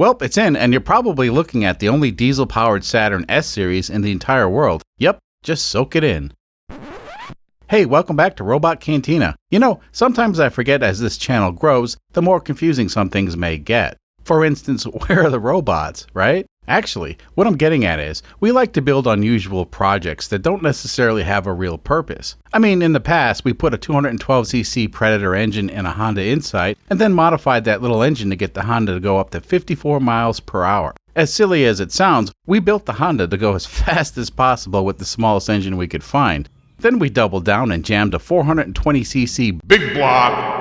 Well, it's in, and you're probably looking at the only diesel-powered Saturn S series in the entire world. Yep, just soak it in. Hey, welcome back to Robot Cantina. You know, sometimes I forget as this channel grows, the more confusing some things may get. For instance, where are the robots, right? Actually, what I'm getting at is, we like to build unusual projects that don't necessarily have a real purpose. I mean, in the past, we put a 212cc Predator engine in a Honda Insight, and then modified that little engine to get the Honda to go up to 54 miles per hour. As silly as it sounds, we built the Honda to go as fast as possible with the smallest engine we could find. Then we doubled down and jammed a 420cc big block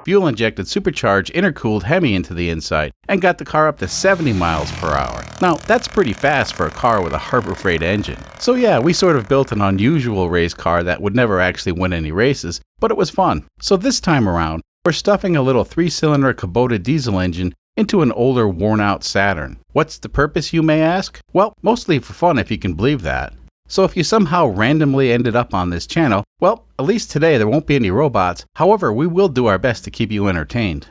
fuel-injected supercharged intercooled Hemi into the Insight and got the car up to 70 miles per hour. Now, that's pretty fast for a car with a Harbor Freight engine. So yeah, we sort of built an unusual race car that would never actually win any races, but it was fun. So this time around, we're stuffing a little 3-cylinder Kubota diesel engine into an older, worn-out Saturn. What's the purpose, you may ask? Well, mostly for fun, if you can believe that. So if you somehow randomly ended up on this channel, well, at least today there won't be any robots. However, we will do our best to keep you entertained.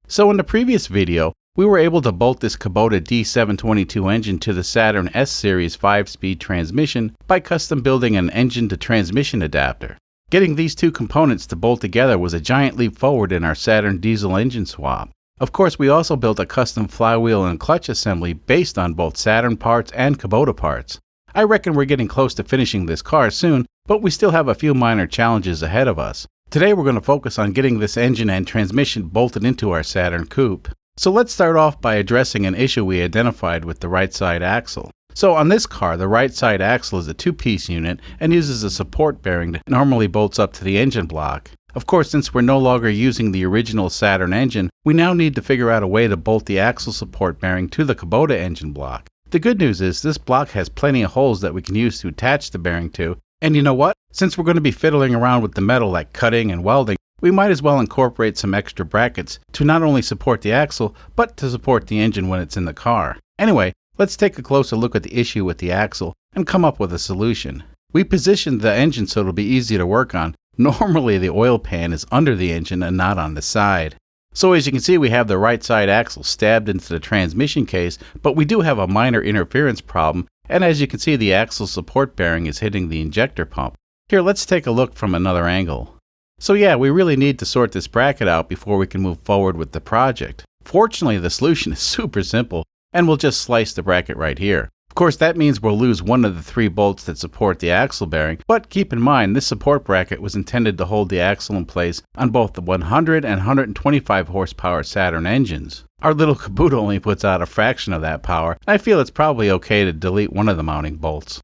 So in the previous video, we were able to bolt this Kubota D722 engine to the Saturn S Series 5-speed transmission by custom building an engine-to-transmission adapter. Getting these two components to bolt together was a giant leap forward in our Saturn diesel engine swap. Of course, we also built a custom flywheel and clutch assembly based on both Saturn parts and Kubota parts. I reckon we're getting close to finishing this car soon, but we still have a few minor challenges ahead of us. Today we're going to focus on getting this engine and transmission bolted into our Saturn coupe. So let's start off by addressing an issue we identified with the right side axle. So on this car, the right side axle is a 2-piece unit and uses a support bearing that normally bolts up to the engine block. Of course, since we're no longer using the original Saturn engine, we now need to figure out a way to bolt the axle support bearing to the Kubota engine block. The good news is this block has plenty of holes that we can use to attach the bearing to, and you know what? Since we're going to be fiddling around with the metal like cutting and welding, we might as well incorporate some extra brackets to not only support the axle, but to support the engine when it's in the car. Anyway, let's take a closer look at the issue with the axle and come up with a solution. We positioned the engine so it'll be easy to work on. Normally the oil pan is under the engine and not on the side. So as you can see, we have the right side axle stabbed into the transmission case, but we do have a minor interference problem, and as you can see, the axle support bearing is hitting the injector pump. Here, let's take a look from another angle. So yeah, we really need to sort this bracket out before we can move forward with the project. Fortunately, the solution is super simple, and we'll just slice the bracket right here. Of course, that means we'll lose one of the 3 bolts that support the axle bearing, but keep in mind this support bracket was intended to hold the axle in place on both the 100 and 125 horsepower Saturn engines. Our little Kubota only puts out a fraction of that power, and I feel it's probably okay to delete one of the mounting bolts.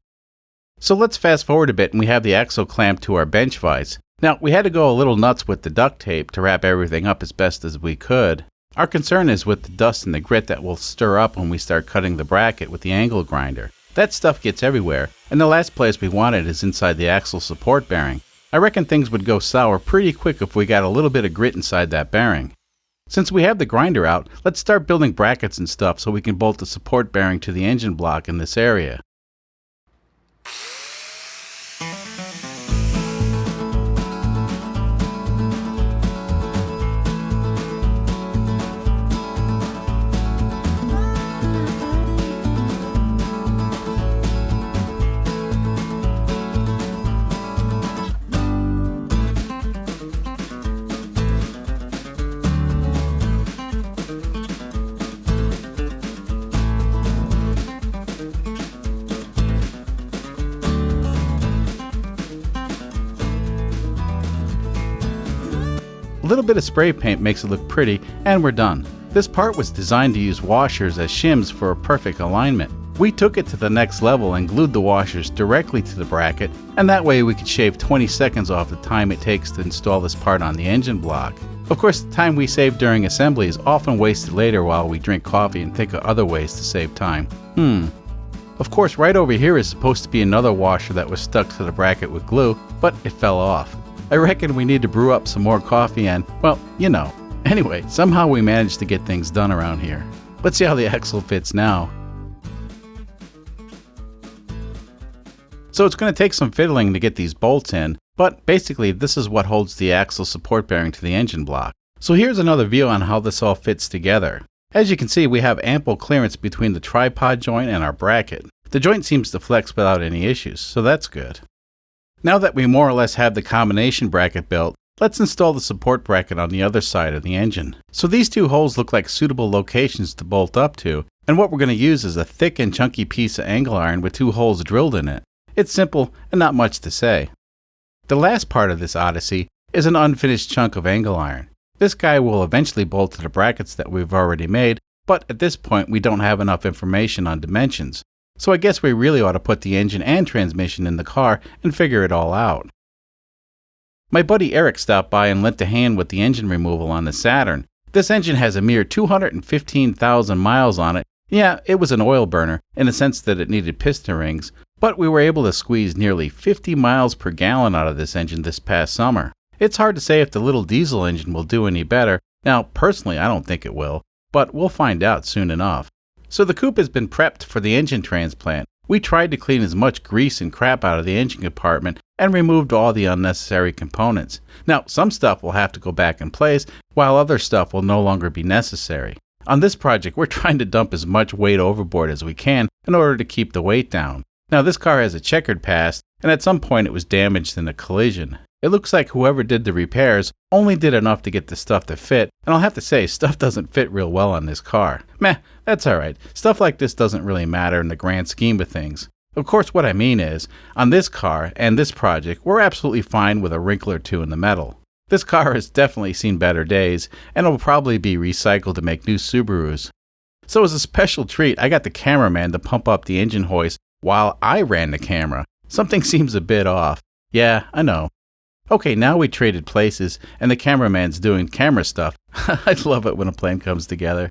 So let's fast forward a bit and we have the axle clamped to our bench vise. Now, we had to go a little nuts with the duct tape to wrap everything up as best as we could. Our concern is with the dust and the grit that will stir up when we start cutting the bracket with the angle grinder. That stuff gets everywhere, and the last place we want it is inside the axle support bearing. I reckon things would go sour pretty quick if we got a little bit of grit inside that bearing. Since we have the grinder out, let's start building brackets and stuff so we can bolt the support bearing to the engine block in this area. A little bit of spray paint makes it look pretty, and we're done. This part was designed to use washers as shims for a perfect alignment. We took it to the next level and glued the washers directly to the bracket, and that way we could shave 20 seconds off the time it takes to install this part on the engine block. Of course, the time we save during assembly is often wasted later while we drink coffee and think of other ways to save time. Of course, right over here is supposed to be another washer that was stuck to the bracket with glue, but it fell off. I reckon we need to brew up some more coffee and, well, you know. Anyway, somehow we managed to get things done around here. Let's see how the axle fits now. So it's going to take some fiddling to get these bolts in, but basically this is what holds the axle support bearing to the engine block. So here's another view on how this all fits together. As you can see, we have ample clearance between the tripod joint and our bracket. The joint seems to flex without any issues, so that's good. Now that we more or less have the combination bracket built, let's install the support bracket on the other side of the engine. So these two holes look like suitable locations to bolt up to, and what we're going to use is a thick and chunky piece of angle iron with 2 holes drilled in it. It's simple and not much to say. The last part of this odyssey is an unfinished chunk of angle iron. This guy will eventually bolt to the brackets that we've already made, but at this point we don't have enough information on dimensions. So I guess we really ought to put the engine and transmission in the car and figure it all out. My buddy Eric stopped by and lent a hand with the engine removal on the Saturn. This engine has a mere 215,000 miles on it. Yeah, it was an oil burner, in the sense that it needed piston rings, but we were able to squeeze nearly 50 miles per gallon out of this engine this past summer. It's hard to say if the little diesel engine will do any better. Now, personally, I don't think it will, but we'll find out soon enough. So the coupe has been prepped for the engine transplant. We tried to clean as much grease and crap out of the engine compartment and removed all the unnecessary components. Now, some stuff will have to go back in place, while other stuff will no longer be necessary. On this project, we're trying to dump as much weight overboard as we can in order to keep the weight down. Now, this car has a checkered past, and at some point it was damaged in a collision. It looks like whoever did the repairs only did enough to get the stuff to fit, and I'll have to say, stuff doesn't fit real well on this car. Meh, that's alright. Stuff like this doesn't really matter in the grand scheme of things. Of course, what I mean is, on this car and this project, we're absolutely fine with a wrinkle or two in the metal. This car has definitely seen better days, and it will probably be recycled to make new Subarus. So as a special treat, I got the cameraman to pump up the engine hoist while I ran the camera. Something seems a bit off. Yeah, I know. Okay, now we traded places, and the cameraman's doing camera stuff. I love it when a plan comes together.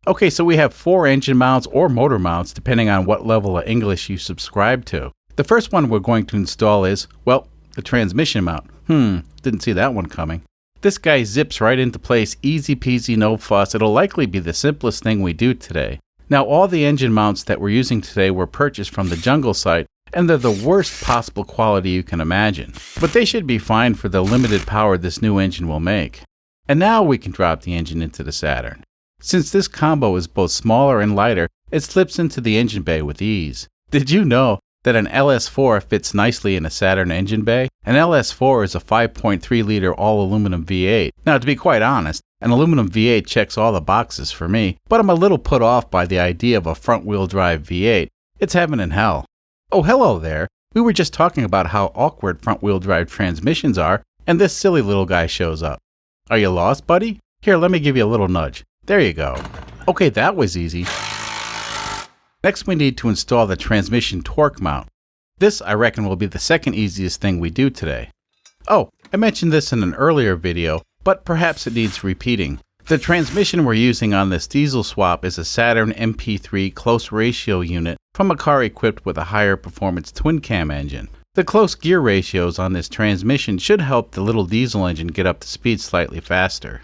Okay, so we have 4 engine mounts or motor mounts, depending on what level of English you subscribe to. The first one we're going to install is, well, the transmission mount. Didn't see that one coming. This guy zips right into place, easy peasy, no fuss. It'll likely be the simplest thing we do today. Now, all the engine mounts that we're using today were purchased from the Jungle site, and they're the worst possible quality you can imagine. But they should be fine for the limited power this new engine will make. And now we can drop the engine into the Saturn. Since this combo is both smaller and lighter, it slips into the engine bay with ease. Did you know that an LS4 fits nicely in a Saturn engine bay? An LS4 is a 5.3-liter all-aluminum V8. Now, to be quite honest, an aluminum V8 checks all the boxes for me, but I'm a little put off by the idea of a front-wheel drive V8. It's heaven and hell. Oh, hello there. We were just talking about how awkward front-wheel drive transmissions are, and this silly little guy shows up. Are you lost, buddy? Here, let me give you a little nudge. There you go. Okay, that was easy. Next, we need to install the transmission torque mount. This, I reckon, will be the second easiest thing we do today. Oh, I mentioned this in an earlier video, but perhaps it needs repeating. The transmission we're using on this diesel swap is a Saturn MP3 close ratio unit from a car equipped with a higher performance twin cam engine. The close gear ratios on this transmission should help the little diesel engine get up to speed slightly faster.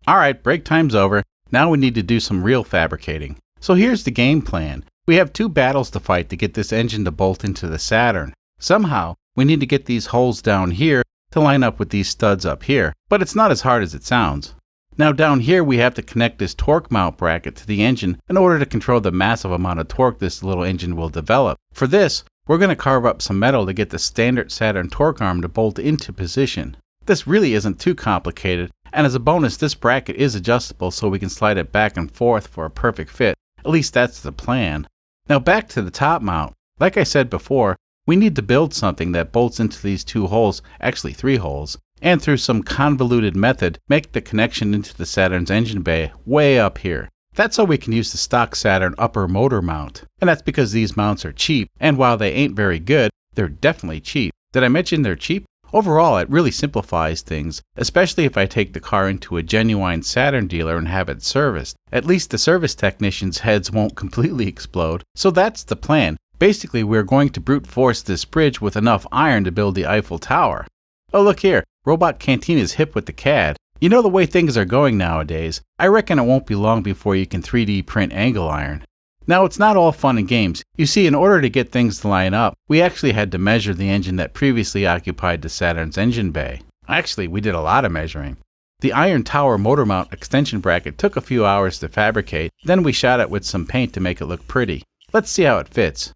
Alright, break time's over. Now we need to do some real fabricating. So here's the game plan. We have 2 battles to fight to get this engine to bolt into the Saturn. Somehow, we need to get these holes down here to line up with these studs up here, but it's not as hard as it sounds. Now down here we have to connect this torque mount bracket to the engine in order to control the massive amount of torque this little engine will develop. For this, we're going to carve up some metal to get the standard Saturn torque arm to bolt into position. This really isn't too complicated, and as a bonus, this bracket is adjustable so we can slide it back and forth for a perfect fit. At least that's the plan. Now back to the top mount. Like I said before, we need to build something that bolts into these 2 holes, actually 3 holes, and through some convoluted method, make the connection into the Saturn's engine bay way up here. That's so we can use the stock Saturn upper motor mount. And that's because these mounts are cheap, and while they ain't very good, they're definitely cheap. Did I mention they're cheap? Overall, it really simplifies things, especially if I take the car into a genuine Saturn dealer and have it serviced. At least the service technicians' heads won't completely explode. So that's the plan. Basically, we're going to brute force this bridge with enough iron to build the Eiffel Tower. Oh, look here. Robot Cantina's hip with the CAD. You know the way things are going nowadays. I reckon it won't be long before you can 3D print angle iron. Now, it's not all fun and games. You see, in order to get things to line up, we actually had to measure the engine that previously occupied the Saturn's engine bay. Actually, we did a lot of measuring. The iron tower motor mount extension bracket took a few hours to fabricate, then we shot it with some paint to make it look pretty. Let's see how it fits.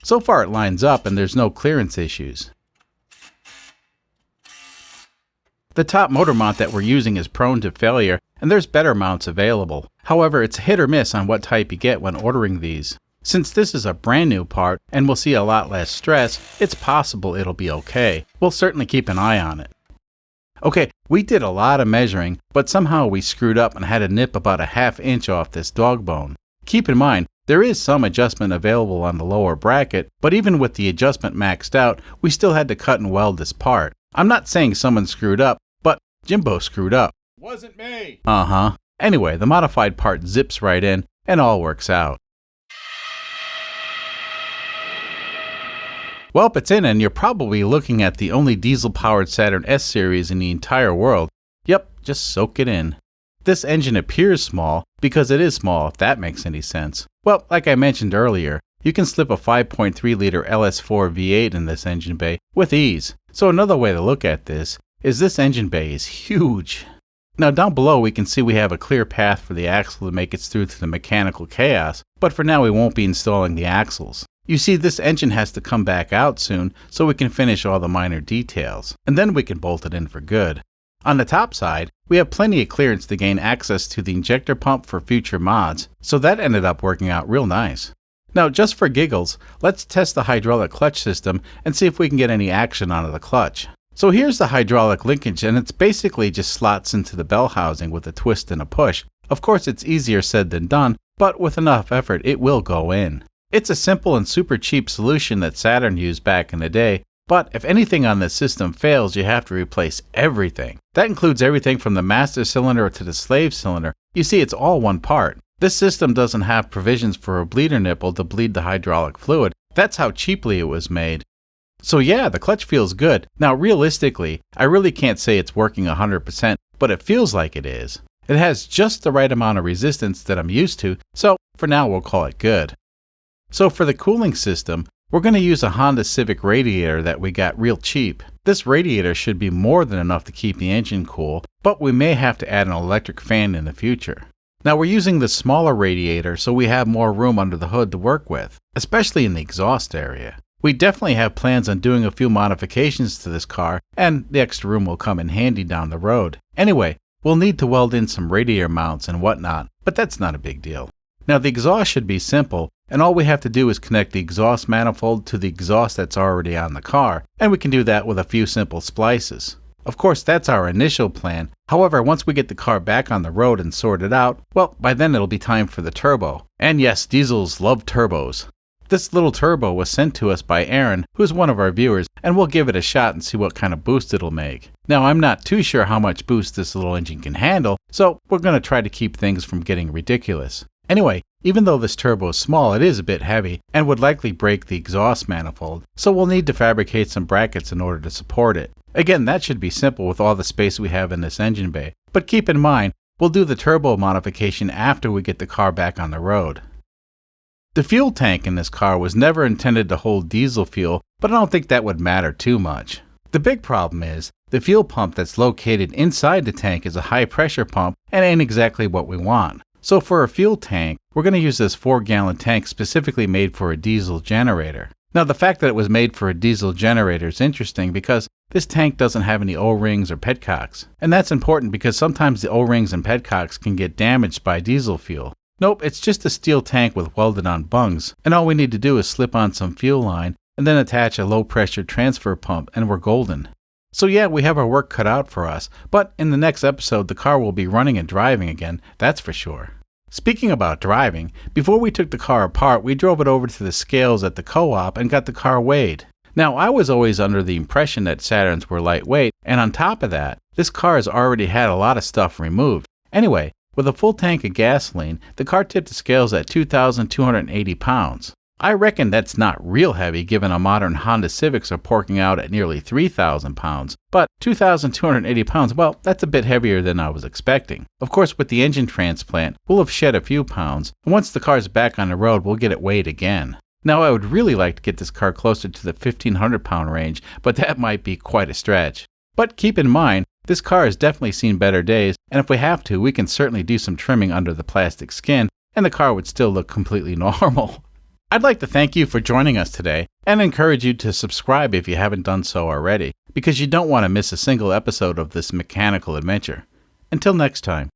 So far it lines up and there's no clearance issues. The top motor mount that we're using is prone to failure, and there's better mounts available. However, it's hit or miss on what type you get when ordering these. Since this is a brand new part and we'll see a lot less stress, it's possible it'll be okay. We'll certainly keep an eye on it. Okay, we did a lot of measuring, but somehow we screwed up and had to nip about a ½ inch off this dog bone. Keep in mind, there is some adjustment available on the lower bracket, but even with the adjustment maxed out, we still had to cut and weld this part. I'm not saying someone screwed up, but Jimbo screwed up. Wasn't me! Anyway, the modified part zips right in, and all works out. Well, it's in, and you're probably looking at the only diesel-powered Saturn S series in the entire world. Yep, just soak it in. This engine appears small because it is small, if that makes any sense. Well, like I mentioned earlier, you can slip a 5.3-liter LS4 V8 in this engine bay with ease. So another way to look at this is engine bay is huge. Now down below we can see we have a clear path for the axle to make it through to the mechanical chaos, but for now we won't be installing the axles. You see, this engine has to come back out soon so we can finish all the minor details, and then we can bolt it in for good. On the top side, we have plenty of clearance to gain access to the injector pump for future mods, so that ended up working out real nice. Now, just for giggles, let's test the hydraulic clutch system and see if we can get any action out of the clutch. So here's the hydraulic linkage, and it's basically just slots into the bell housing with a twist and a push. Of course, it's easier said than done, but with enough effort, it will go in. It's a simple and super cheap solution that Saturn used back in the day, but if anything on this system fails, you have to replace everything. That includes everything from the master cylinder to the slave cylinder. You see, it's all one part. This system doesn't have provisions for a bleeder nipple to bleed the hydraulic fluid. That's how cheaply it was made. So yeah, the clutch feels good. Now realistically, I really can't say it's working 100%, but it feels like it is. It has just the right amount of resistance that I'm used to, so for now we'll call it good. So for the cooling system, we're going to use a Honda Civic radiator that we got real cheap. This radiator should be more than enough to keep the engine cool, but we may have to add an electric fan in the future. Now we're using the smaller radiator so we have more room under the hood to work with, especially in the exhaust area. We definitely have plans on doing a few modifications to this car, and the extra room will come in handy down the road. Anyway, we'll need to weld in some radiator mounts and whatnot, but that's not a big deal. Now the exhaust should be simple, and all we have to do is connect the exhaust manifold to the exhaust that's already on the car, and we can do that with a few simple splices. Of course, that's our initial plan. However, once we get the car back on the road and sorted out, well, by then it'll be time for the turbo. And yes, diesels love turbos. This little turbo was sent to us by Aaron, who's one of our viewers, and we'll give it a shot and see what kind of boost it'll make. Now, I'm not too sure how much boost this little engine can handle, so we're going to try to keep things from getting ridiculous. Anyway, even though this turbo is small, it is a bit heavy and would likely break the exhaust manifold, so we'll need to fabricate some brackets in order to support it. Again, that should be simple with all the space we have in this engine bay, but keep in mind, we'll do the turbo modification after we get the car back on the road. The fuel tank in this car was never intended to hold diesel fuel, but I don't think that would matter too much. The big problem is, the fuel pump that's located inside the tank is a high pressure pump and ain't exactly what we want. So for a fuel tank, we're going to use this 4-gallon tank specifically made for a diesel generator. Now the fact that it was made for a diesel generator is interesting because this tank doesn't have any O-rings or petcocks. And that's important because sometimes the O-rings and petcocks can get damaged by diesel fuel. Nope, it's just a steel tank with welded on bungs, and all we need to do is slip on some fuel line and then attach a low pressure transfer pump and we're golden. So yeah, we have our work cut out for us, but in the next episode the car will be running and driving again, that's for sure. Speaking about driving, before we took the car apart, we drove it over to the scales at the co-op and got the car weighed. Now, I was always under the impression that Saturns were lightweight, and on top of that, this car has already had a lot of stuff removed. Anyway, with a full tank of gasoline, the car tipped the scales at 2,280 pounds. I reckon that's not real heavy given a modern Honda Civics are porking out at nearly 3,000 pounds, but 2,280 pounds, well, that's a bit heavier than I was expecting. Of course, with the engine transplant, we'll have shed a few pounds, and once the car's back on the road, we'll get it weighed again. Now, I would really like to get this car closer to the 1,500 pound range, but that might be quite a stretch. But keep in mind, this car has definitely seen better days, and if we have to, we can certainly do some trimming under the plastic skin, and the car would still look completely normal. I'd like to thank you for joining us today, and encourage you to subscribe if you haven't done so already, because you don't want to miss a single episode of this mechanical adventure. Until next time.